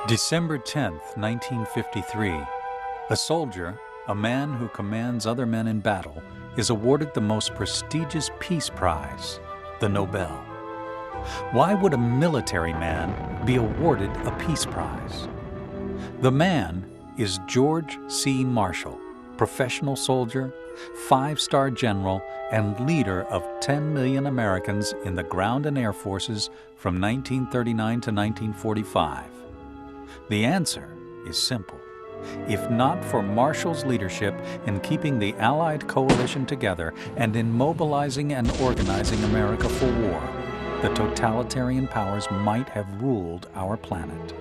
December 10th, 1953. A soldier, a man who commands other men in battle, is awarded the most prestigious peace prize, the Nobel. Why would a military man be awarded a peace prize? The man is George C. Marshall, professional soldier, five-star general, and leader of 10 million Americans in the ground and air forces from 1939 to 1945. The answer is simple. If not for Marshall's leadership in keeping the Allied coalition together and in mobilizing and organizing America for war, the totalitarian powers might have ruled our planet.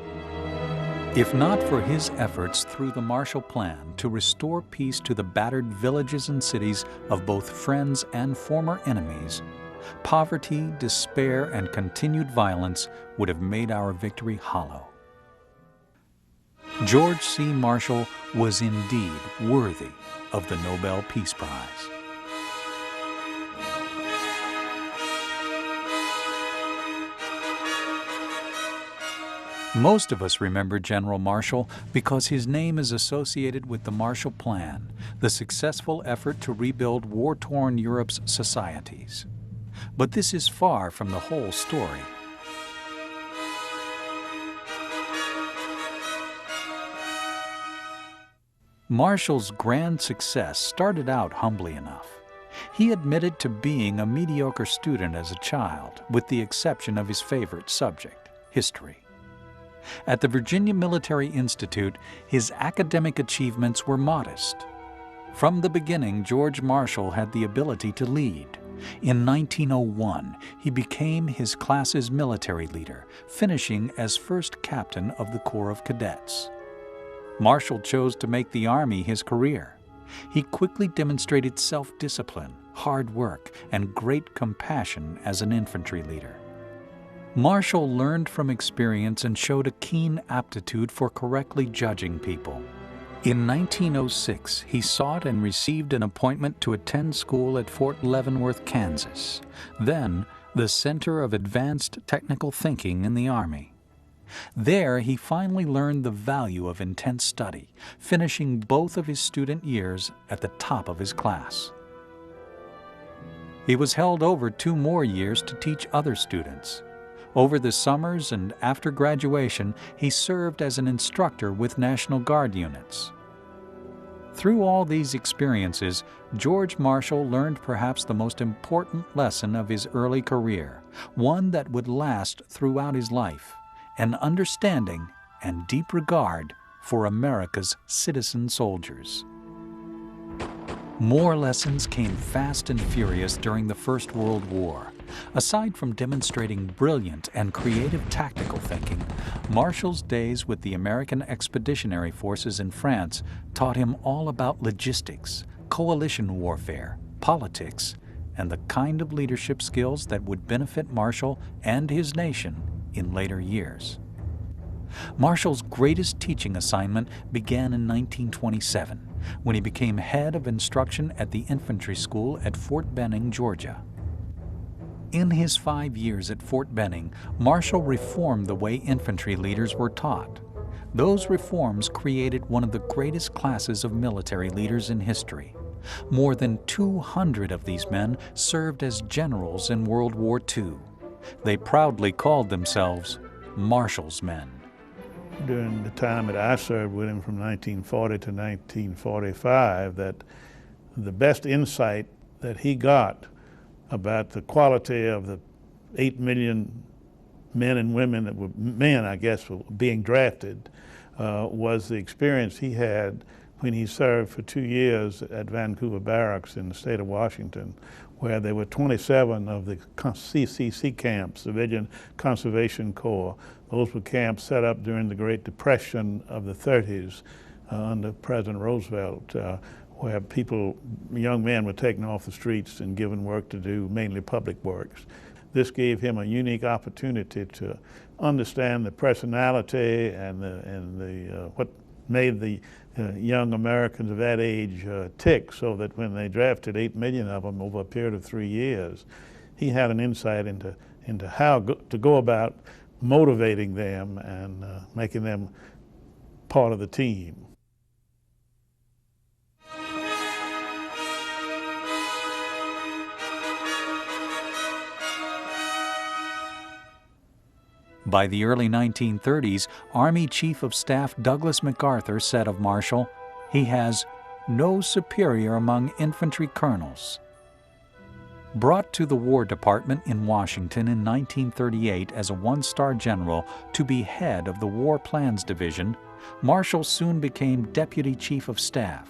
If not for his efforts through the Marshall Plan to restore peace to the battered villages and cities of both friends and former enemies, poverty, despair, and continued violence would have made our victory hollow. George C. Marshall was indeed worthy of the Nobel Peace Prize. Most of us remember General Marshall because his name is associated with the Marshall Plan, the successful effort to rebuild war-torn Europe's societies. But this is far from the whole story. Marshall's grand success started out humbly enough. He admitted to being a mediocre student as a child, with the exception of his favorite subject, history. At the Virginia Military Institute, his academic achievements were modest. From the beginning, George Marshall had the ability to lead. In 1901, he became his class's military leader, finishing as first captain of the Corps of Cadets. Marshall chose to make the Army his career. He quickly demonstrated self-discipline, hard work, and great compassion as an infantry leader. Marshall learned from experience and showed a keen aptitude for correctly judging people. In 1906, he sought and received an appointment to attend school at Fort Leavenworth, Kansas, then the Center of Advanced Technical Thinking in the Army. There, he finally learned the value of intense study, finishing both of his student years at the top of his class. He was held over 2 more years to teach other students. Over the summers and after graduation, he served as an instructor with National Guard units. Through all these experiences, George Marshall learned perhaps the most important lesson of his early career, one that would last throughout his life: an understanding and deep regard for America's citizen soldiers. More lessons came fast and furious during the First World War. Aside from demonstrating brilliant and creative tactical thinking, Marshall's days with the American Expeditionary Forces in France taught him all about logistics, coalition warfare, politics, and the kind of leadership skills that would benefit Marshall and his nation in later years. Marshall's greatest teaching assignment began in 1927, when he became head of instruction at the infantry school at Fort Benning, Georgia. In his 5 years at Fort Benning, Marshall reformed the way infantry leaders were taught. Those reforms created one of the greatest classes of military leaders in history. More than 200 of these men served as generals in World War II. They proudly called themselves Marshall's men. During the time that I served with him from 1940 to 1945, that the best insight that he got about the quality of the 8 million men and women that were men, I guess, were being drafted, was the experience he had when he served for 2 years at Vancouver Barracks in the state of Washington, where there were 27 of the CCC camps, Civilian Conservation Corps. Those were camps set up during the Great Depression of the 30s under President Roosevelt, where people, young men, were taken off the streets and given work to do, mainly public works. This gave him a unique opportunity to understand the personality and what made the young Americans of that age tick, so that when they drafted 8 million of them over a period of 3 years, he had an insight into how to go about motivating them and making them part of the team. By the early 1930s, Army Chief of Staff Douglas MacArthur said of Marshall, "He has no superior among infantry colonels." Brought to the War Department in Washington in 1938 as a one-star general to be head of the War Plans Division, Marshall soon became Deputy Chief of Staff.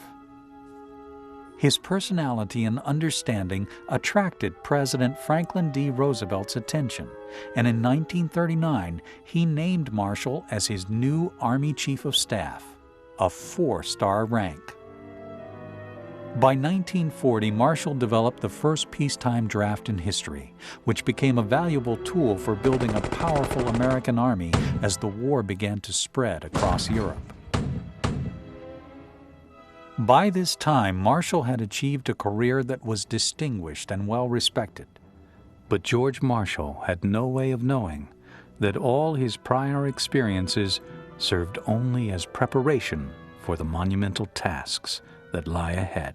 His personality and understanding attracted President Franklin D. Roosevelt's attention, and in 1939 he named Marshall as his new Army Chief of Staff, a 4-star rank. By 1940, Marshall developed the first peacetime draft in history, which became a valuable tool for building a powerful American army as the war began to spread across Europe. By this time, Marshall had achieved a career that was distinguished and well respected. But George Marshall had no way of knowing that all his prior experiences served only as preparation for the monumental tasks that lie ahead.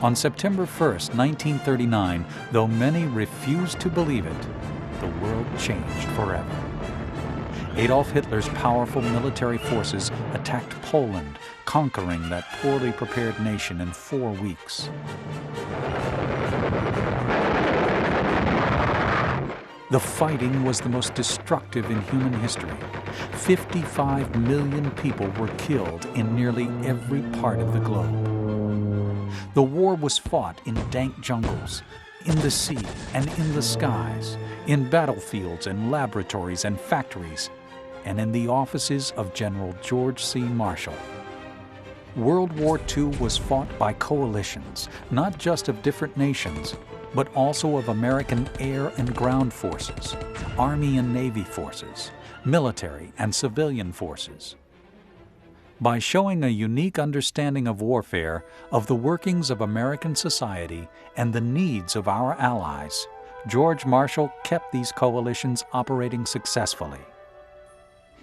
On September 1st, 1939, though many refused to believe it, the world changed forever. Adolf Hitler's powerful military forces attacked Poland, conquering that poorly prepared nation in 4 weeks. The fighting was the most destructive in human history. 55 million people were killed in nearly every part of the globe. The war was fought in dank jungles, in the sea and in the skies, in battlefields and laboratories and factories, and in the offices of General George C. Marshall. World War II was fought by coalitions, not just of different nations, but also of American air and ground forces, Army and Navy forces, military and civilian forces. By showing a unique understanding of warfare, of the workings of American society, and the needs of our allies, George Marshall kept these coalitions operating successfully.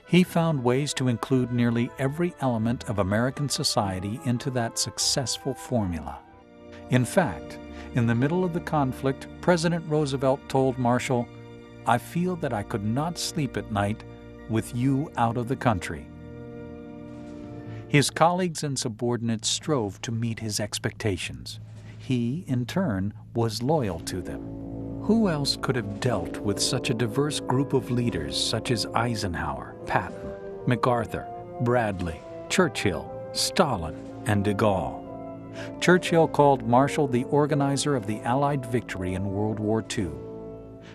He found ways to include nearly every element of American society into that successful formula. In fact, in the middle of the conflict, President Roosevelt told Marshall, "I feel that I could not sleep at night with you out of the country." His colleagues and subordinates strove to meet his expectations. He, in turn, was loyal to them. Who else could have dealt with such a diverse group of leaders such as Eisenhower, Patton, MacArthur, Bradley, Churchill, Stalin, and de Gaulle? Churchill called Marshall the organizer of the Allied victory in World War II.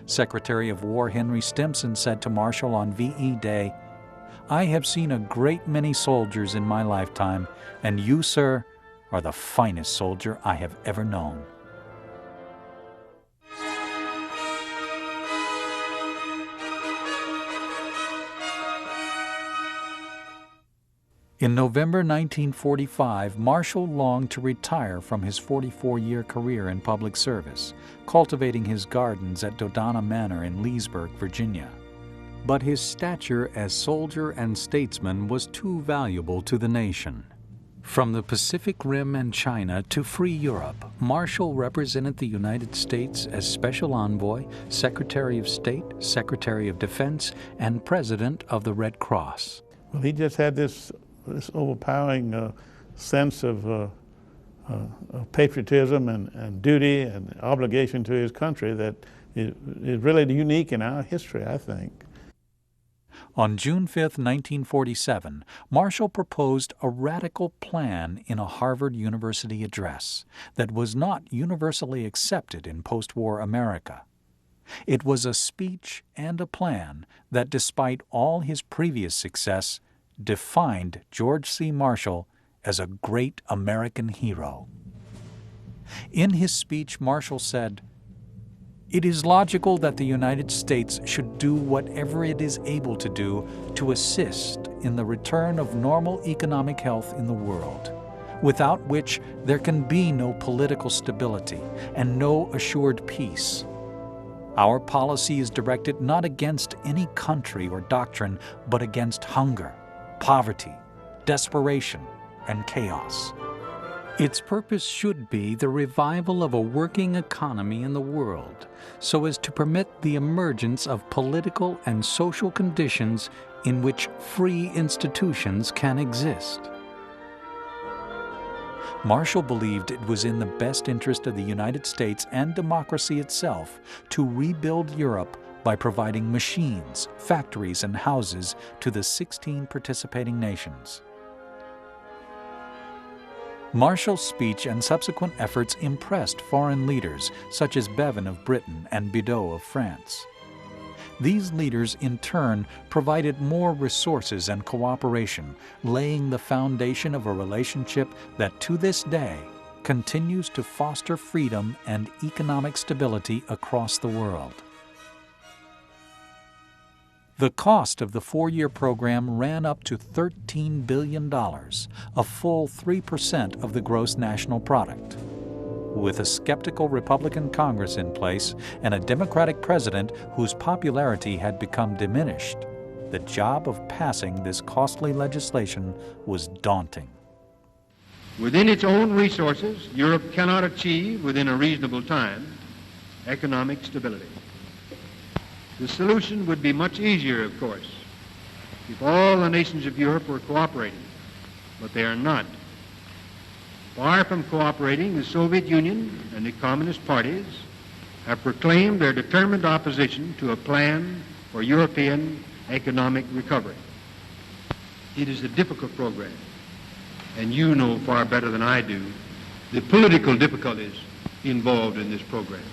Secretary of War Henry Stimson said to Marshall on VE Day, "I have seen a great many soldiers in my lifetime, and you, sir, are the finest soldier I have ever known." In November 1945, Marshall longed to retire from his 44-year career in public service, cultivating his gardens at Dodonna Manor in Leesburg, Virginia. But his stature as soldier and statesman was too valuable to the nation. From the Pacific Rim and China to free Europe, Marshall represented the United States as Special Envoy, Secretary of State, Secretary of Defense, and President of the Red Cross. Well, he just had this overpowering sense of patriotism and duty and obligation to his country that is really unique in our history, I think. On June 5, 1947, Marshall proposed a radical plan in a Harvard University address that was not universally accepted in post-war America. It was a speech and a plan that, despite all his previous success, defined George C. Marshall as a great American hero. In his speech, Marshall said, It is logical that the United States should do whatever it is able to do to assist in the return of normal economic health in the world, without which there can be no political stability and no assured peace. Our policy is directed not against any country or doctrine, but against hunger, poverty, desperation, and chaos. Its purpose should be the revival of a working economy in the world, so as to permit the emergence of political and social conditions in which free institutions can exist. Marshall believed it was in the best interest of the United States and democracy itself to rebuild Europe by providing machines, factories, and houses to the 16 participating nations. Marshall's speech and subsequent efforts impressed foreign leaders such as Bevin of Britain and Bidault of France. These leaders, in turn, provided more resources and cooperation, laying the foundation of a relationship that to this day continues to foster freedom and economic stability across the world. The cost of the four-year program ran up to $13 billion, a full 3% of the gross national product. With a skeptical Republican Congress in place and a Democratic president whose popularity had become diminished, the job of passing this costly legislation was daunting. Within its own resources, Europe cannot achieve, within a reasonable time, economic stability. The solution would be much easier, of course, if all the nations of Europe were cooperating, but they are not. Far from cooperating, the Soviet Union and the Communist parties have proclaimed their determined opposition to a plan for European economic recovery. It is a difficult program, and you know far better than I do the political difficulties involved in this program.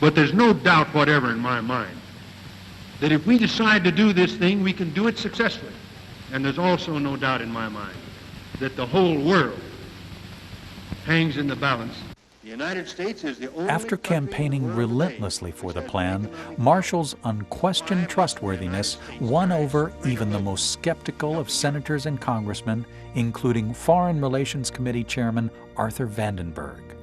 But there's no doubt whatever in my mind that if we decide to do this thing, we can do it successfully. And there's also no doubt in my mind that the whole world hangs in the balance. The United States is the only After campaigning relentlessly for the plan, Marshall's unquestioned trustworthiness won over even the most skeptical of senators and congressmen, including Foreign Relations Committee Chairman Arthur Vandenberg.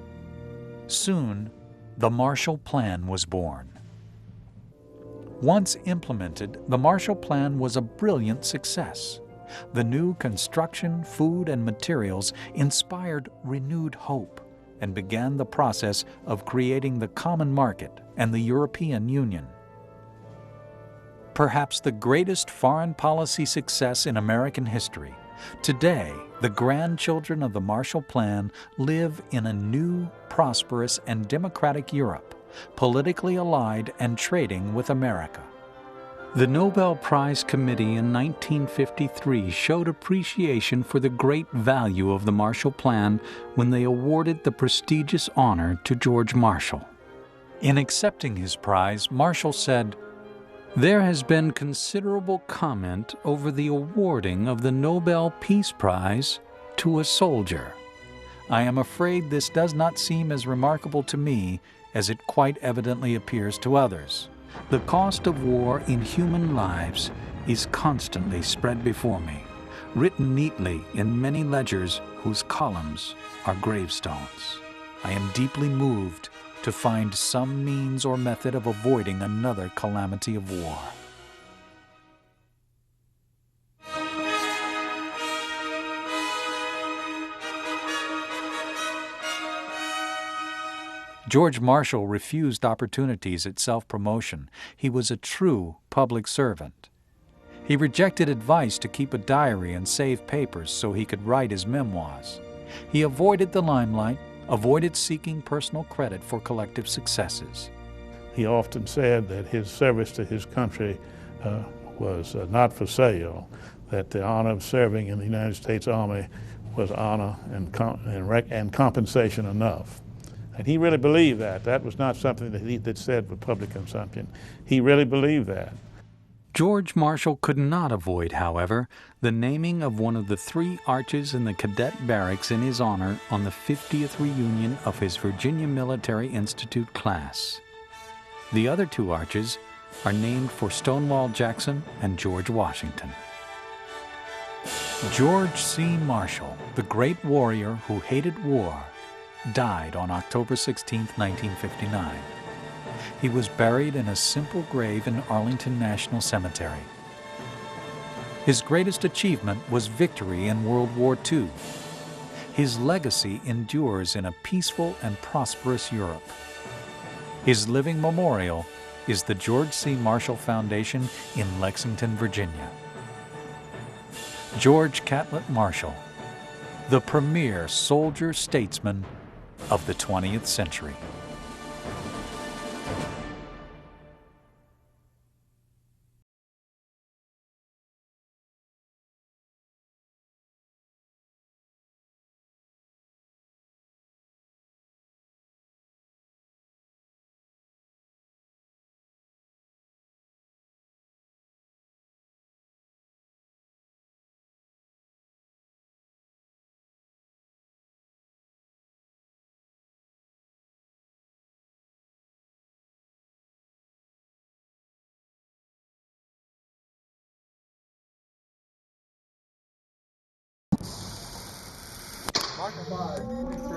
Soon, the Marshall Plan was born. Once implemented, the Marshall Plan was a brilliant success. The new construction, food, and materials inspired renewed hope and began the process of creating the common market and the European Union. Perhaps the greatest foreign policy success in American history, today the grandchildren of the Marshall Plan live in a new, prosperous, and democratic Europe, politically allied and trading with America. The Nobel Prize Committee in 1953 showed appreciation for the great value of the Marshall Plan when they awarded the prestigious honor to George Marshall. In accepting his prize, Marshall said, "There has been considerable comment over the awarding of the Nobel Peace Prize to a soldier. I am afraid this does not seem as remarkable to me as it quite evidently appears to others. The cost of war in human lives is constantly spread before me, written neatly in many ledgers whose columns are gravestones. I am deeply moved to find some means or method of avoiding another calamity of war." George Marshall refused opportunities at self-promotion. He was a true public servant. He rejected advice to keep a diary and save papers so he could write his memoirs. He avoided the limelight, avoided seeking personal credit for collective successes. He often said that his service to his country was not for sale, that the honor of serving in the United States Army was honor and compensation enough. And he really believed that. That was not something that he said for public consumption. He really believed that. George Marshall could not avoid, however, the naming of one of the 3 arches in the cadet barracks in his honor on the 50th reunion of his Virginia Military Institute class. The other two arches are named for Stonewall Jackson and George Washington. George C. Marshall, the great warrior who hated war, died on October 16, 1959. He was buried in a simple grave in Arlington National Cemetery. His greatest achievement was victory in World War II. His legacy endures in a peaceful and prosperous Europe. His living memorial is the George C. Marshall Foundation in Lexington, Virginia. George Catlett Marshall, the premier soldier-statesman of the 20th century. Mark 5,